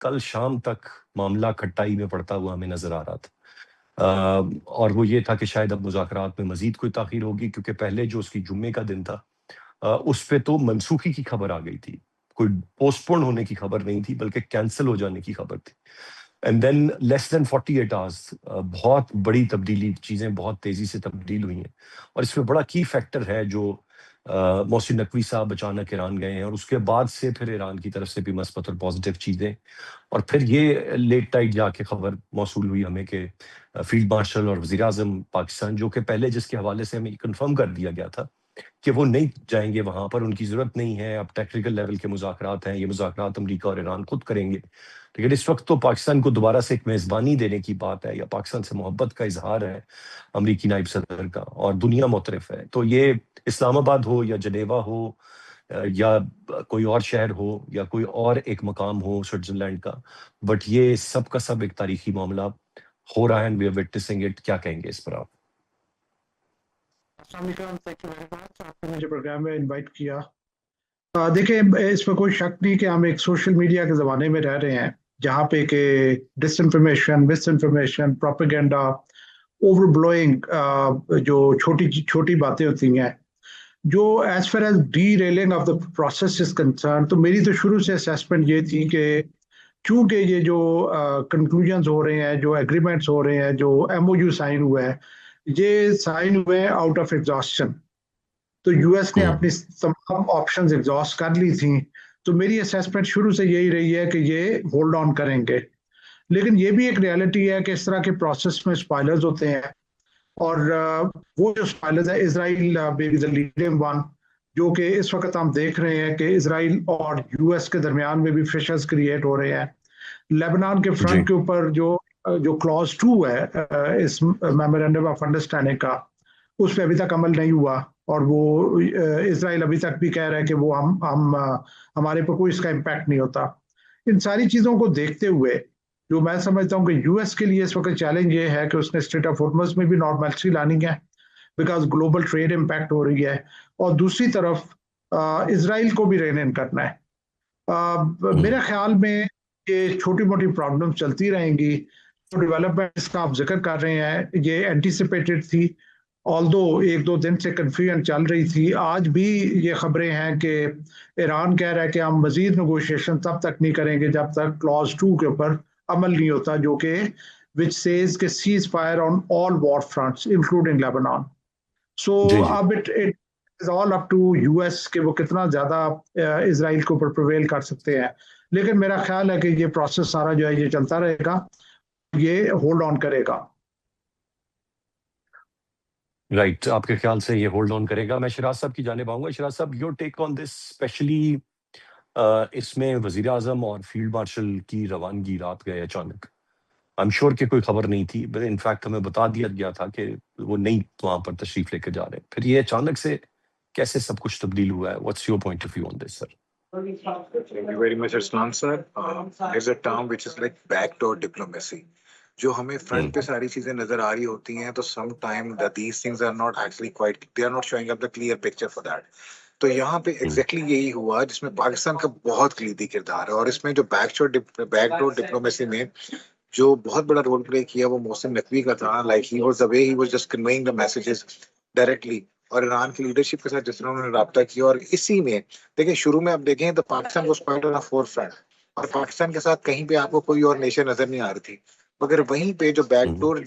कल शाम तक मामला खट्टाई में पड़ता हुआ हमें नज़र आ रहा था। और वो ये था कि शायद अब मुज़ाकरात में मज़ीद कोई ताख़ीर होगी, क्योंकि पहले जो उसकी जुम्मे का दिन था, उस पे तो मनसूखी की खबर आ गई थी। कोई पोस्टपोन होने की खबर नहीं थी, बल्कि कैंसल हो जाने की खबर थी। And than less than 48 hours, बहुत बड़ी तब्दीली, चीज़ें बहुत तेज़ी से तब्दील हुई हैं। और इसमें बड़ा की फैक्टर है जो मोहसिन नकवी साहब अचानक ईरान गए हैं, और उसके बाद से फिर ईरान की तरफ से भी मस्बत और पॉजिटिव चीज़ें, और फिर ये लेट नाइट जाके खबर मौसूल हुई हमें कि फील्ड मार्शल और वज़ीर-ए-आज़म पाकिस्तान, जो कि पहले जिसके हवाले से हमें कन्फर्म कर दिया गया था कि वो नहीं जाएँगे वहाँ पर, उनकी ज़रूरत नहीं है, अब टेक्निकल लेवल के मुज़ाकरात हैं, ये मुज़ाकरात अमेरिका और ईरान खुद करेंगे। लेकिन इस वक़्त तो पाकिस्तान को दोबारा से एक मेज़बानी देने की बात है, या पाकिस्तान से मोहब्बत का इज़हार है अमरीकी नायब सदर का, और दुनिया मुतरफ़ है। तो ये इस्लामाबाद हो या जेनेवा हो, या कोई और शहर हो, या कोई और एक मकाम हो स्विट्ज़रलैंड का, बट ये सब का सब एक तारीखी मामला हो रहा है, and we are witnessing it. क्या कहेंगे इस पर आप? अस्सलाम वालेकुम, थैंक यू वेरी मच, आपने मुझे प्रोग्राम में इनवाइट किया। देखिए, इसमें कोई शक नहीं कि हम एक सोशल मीडिया के ज़माने में रह रहे हैं, जहाँ पे कि disinformation, misinformation, propaganda, over blowing, जो छोटी छोटी बातें होती हैं, जो as far as derailing of the process is concern, तो मेरी तो शुरू से असेसमेंट ये थी कि चूंकि ये जो कंक्लूजन्स हो रहे हैं, जो एग्रीमेंट्स हो रहे हैं, जो एमओयू साइन हुआ है, ये साइन हुए हैं आउट ऑफ एग्जॉस्शन। तो यूएस ने अपनी तमाम ऑप्शंस एग्जॉस्ट कर ली थी। तो मेरी असेसमेंट शुरू से यही रही है कि ये होल्ड ऑन करेंगे। लेकिन ये भी एक रियलिटी है कि इस तरह के प्रोसेस में स्पॉयलर्स होते हैं, और वो जो स्पॉयलर्स है, Israel baby the leading one, जो कि इस वक्त हम देख रहे हैं कि इसराइल और यूएस के दरमियान में भी फिशर्स क्रिएट हो रहे हैं। लेबनान के जी। फ्रंट के ऊपर जो जो क्लॉज 2 है इस मेमोरेंडम ऑफ अंडरस्टैंडिंग का, उस पर अभी तक अमल नहीं हुआ, और वो इसराइल अभी तक भी कह रहा है कि वो हमारे पर कोई इसका इम्पैक्ट नहीं होता। इन सारी चीज़ों को देखते हुए जो मैं समझता हूँ कि यूएस के लिए इस वक्त चैलेंज ये है कि उसने स्ट्रेट ऑफ हॉर्मुज़ में भी नॉर्मलिटी लानी है, बिकॉज ग्लोबल ट्रेड इम्पैक्ट हो रही है, और दूसरी तरफ इसराइल को भी रेन इन करना है। मेरे ख्याल में ये छोटी मोटी प्रॉब्लम चलती रहेंगी। जो डेवलपमेंट इसका आप जिक्र कर रहे हैं, ये एंटिसिपेटेड थी, ऑल्दो एक दो दिन से कन्फ्यूजन चल रही थी। आज भी ये खबरें हैं कि ईरान कह रहा है कि हम मजीद नेगोशिएशन तब तक नहीं करेंगे जब तक क्लॉज 2 के ऊपर अमल नहीं होता, जो कि विच सेज के ceasefire on all war fronts including Lebanon. So जी, जी। अब it it is all up to US कि वो कितना ज्यादा इसराइल के ऊपर प्रिवेल कर सकते हैं। लेकिन मेरा ख्याल है कि ये प्रोसेस सारा जो है ये चलता रहेगा, ये होल्ड ऑन करेगा। राइट, आपके ख्याल से ये होल्ड ऑन करेगा। मैं शिराज साहब की जानिब आऊँगा। शिराज साहब, your take on this, specially इसमें वज़ीर-ए-आज़म और फील्ड मार्शल की रवानगी रात गए अचानक। आई एम श्योर कि कोई खबर नहीं थी, बट इनफैक्ट हमें बता दिया गया था कि वो नहीं वहाँ पर तशरीफ लेके जा रहे हैं। फिर ये अचानक से कैसे सब कुछ तब्दील हुआ है? What's your point of view on this, sir? Thank you very much, Aslan sir. There's a term which is like backdoor diplomacy. जो हमें फ्रंट पे सारी चीजें नजर आ रही होती हैं, तो some time these things are not actually quite, they are not showing up the clear picture for that. तो यहाँ पे एग्जैक्टली यही हुआ, जिसमें पाकिस्तान का बहुत कलीदी किरदार है, और इसमें जो बैकडोर डिप्लोमेसी में जो बहुत बड़ा रोल प्ले किया वो मोहसिन नकवी का था। Like he was the way he was just conveying the messages directly, और ईरान की लीडरशिप के साथ जिस तरह उन्होंने रब्ता किया। और इसी में देखिए, शुरू में आप देखें तो Pakistan was quite on the four front, और पाकिस्तान के साथ कहीं पे आपको कोई और नेशन नजर नहीं आ रही थी, मगर वहीं पे जो बैकडोर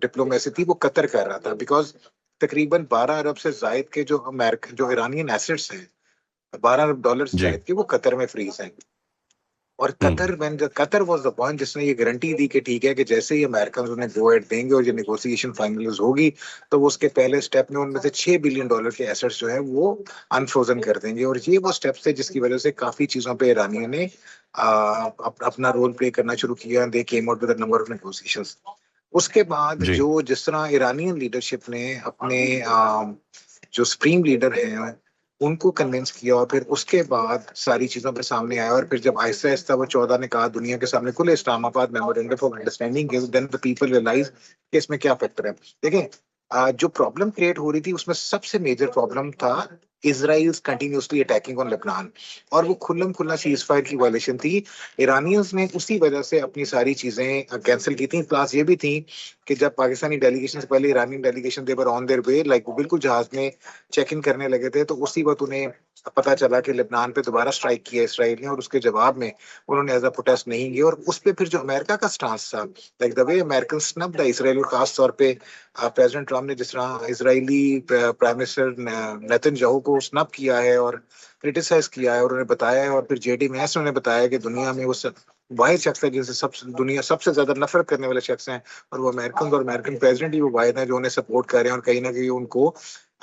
डिप्लोमेसी थी वो कतर कर रहा था, बिकॉज तकरीबन 12 अरब से जायद के जो ईरानियन एसेट्स हैं, 12 अरब डॉलर से जी। जायद के, वो कतर में फ्रीज हैं। और कतर वाज द वन जिसने ये गारंटी दी कि ठीक है कि जैसे ही अमेरिकन उन्हें गो एड देंगे और ये नेगोशिएशन फाइनलाइज होगी, तो वो उसके पहले स्टेप में उनमें से $6 बिलियन के एसेट्स जो है वो अनफ्रोजन कर देंगे। और ये वो स्टेप्स थे जिसकी वजह से काफी चीजों पे ईरानियों ने अपना रोल प्ले करना शुरू किया। They came out with a number of negotiations. उसके बाद जी। जो जिस तरह ईरानियन लीडरशिप ने अपने जो सुप्रीम लीडर हैं उनको कन्विंस किया, और फिर उसके बाद सारी चीजों पे सामने आया, और फिर जब आहिस्ता आहिस्ता वो 14 ने कहा दुनिया के सामने खुले इस्लामाबाद मेमोरेंडम ऑफ अंडरस्टैंडिंग के, देन द पीपल रियलाइज कि इसमें क्या फैक्टर है। देखें, जो प्रॉब्लम क्रिएट हो रही थी उसमें सबसे मेजर प्रॉब्लम था Israel's continuously attacking on Lebanon, और वो खुल्लम खुल्ला सीज फायर की वायलेशन थी। ईरानियंस ने उसी वजह से अपनी सारी चीजें कैंसिल की थी। प्लस ये भी थी कि जब पाकिस्तानी डेलीगेशन से पहले ईरानी delegation they were on their way, like वो बिल्कुल जहाज में चेक इन करने लगे थे, तो उसी वक्त उन्हें पता चला कि लेबनान पे दोबारा स्ट्राइक किया इसराइल ने, और उसके जवाब में उन्होंने एज अ प्रोटेस्ट नहीं किया। और उस पर फिर जो अमेरिका का स्टांस था, like the way American snub the Israel, और खास तौर पे प्रेसिडेंट ट्रम्प ने जिस तरह इसराइली प्राइम मिनिस्टर नेतन्याहू को स्नब किया है और क्रिटिसाइज किया है, और उन्हें बताया है, और फिर जेडी वैंस ने उन्हें बताया कि दुनिया में वो वाहिद शख्स है जिनसे दुनिया सबसे ज्यादा नफरत करने वाले शख्स हैं, और वो अमेरिकन और अमेरिकन प्रेसिडेंट ही वो वाहिद है जो उन्हें सपोर्ट कर रहे हैं और कहीं ना कहीं उनको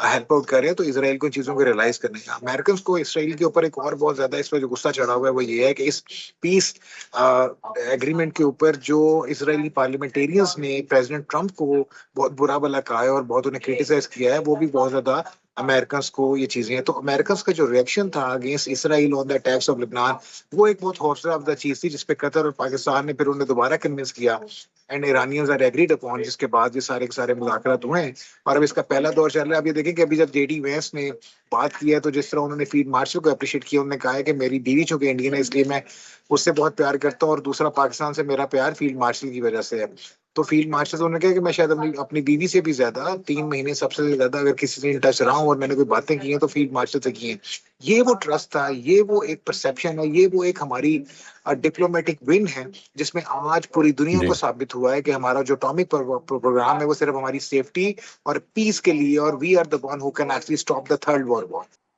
हेल्प आउट कर रहे हैं। तो इसराइल को इन चीजों को रियलाइज करना है। अमेरिकन को इसराइल के ऊपर एक और बहुत ज्यादा इस पर जो गुस्सा चढ़ा हुआ है वो ये है कि इस पीस एग्रीमेंट के ऊपर जो इसराइली पार्लियामेंटेरियंस ने प्रेसिडेंट ट्रम्प को बहुत बुरा भला कहा है और बहुत उन्हें क्रिटिसाइज किया है, वो भी बहुत ज्यादा अमेरिकन को ये चीजें हैं। तो अमेरिकन का जो रिएक्शन था against Israel on the attacks of Lebanon, वो एक बहुत हौसला अफजा चीज थी जिसपे कतर और पाकिस्तान ने फिर उन्हें दोबारा कन्विंस किया, and Iranians are agreed upon, जिसके बाद ये सारे के सारे मुज़ाकरात हुए हैं और अब इसका पहला दौर चल रहा है। अब ये देखें कि अभी जब जेडी वैंस ने बात की है तो जिस तरह उन्होंने फील्ड मार्शल को अप्रिशिएट किया, उन्होंने कहा है कि मेरी बीवी चूंकि इंडियन है इसलिए मैं उससे बहुत प्यार करता हूँ, और दूसरा पाकिस्तान से मेरा प्यार फील्ड मार्शल की वजह से है। तो फील्ड मार्शल से उन्होंने कहा कि मैं शायद अपनी बीवी से भी ज्यादा 3 महीने सबसे ज्यादा अगर किसी से इन टच रहा हूँ और मैंने कोई बातें की हैं तो फील्ड मार्शल से की हैं। ये वो ट्रस्ट था, ये वो एक परसेप्शन है, ये वो एक हमारी डिप्लोमेटिक विन है जिसमें आज पूरी दुनिया जी को साबित हुआ है कि हमारा जो एटॉमिक प्रोग्राम है वो सिर्फ हमारी सेफ्टी और पीस के लिए, और we are the one who can actually stop the third world war.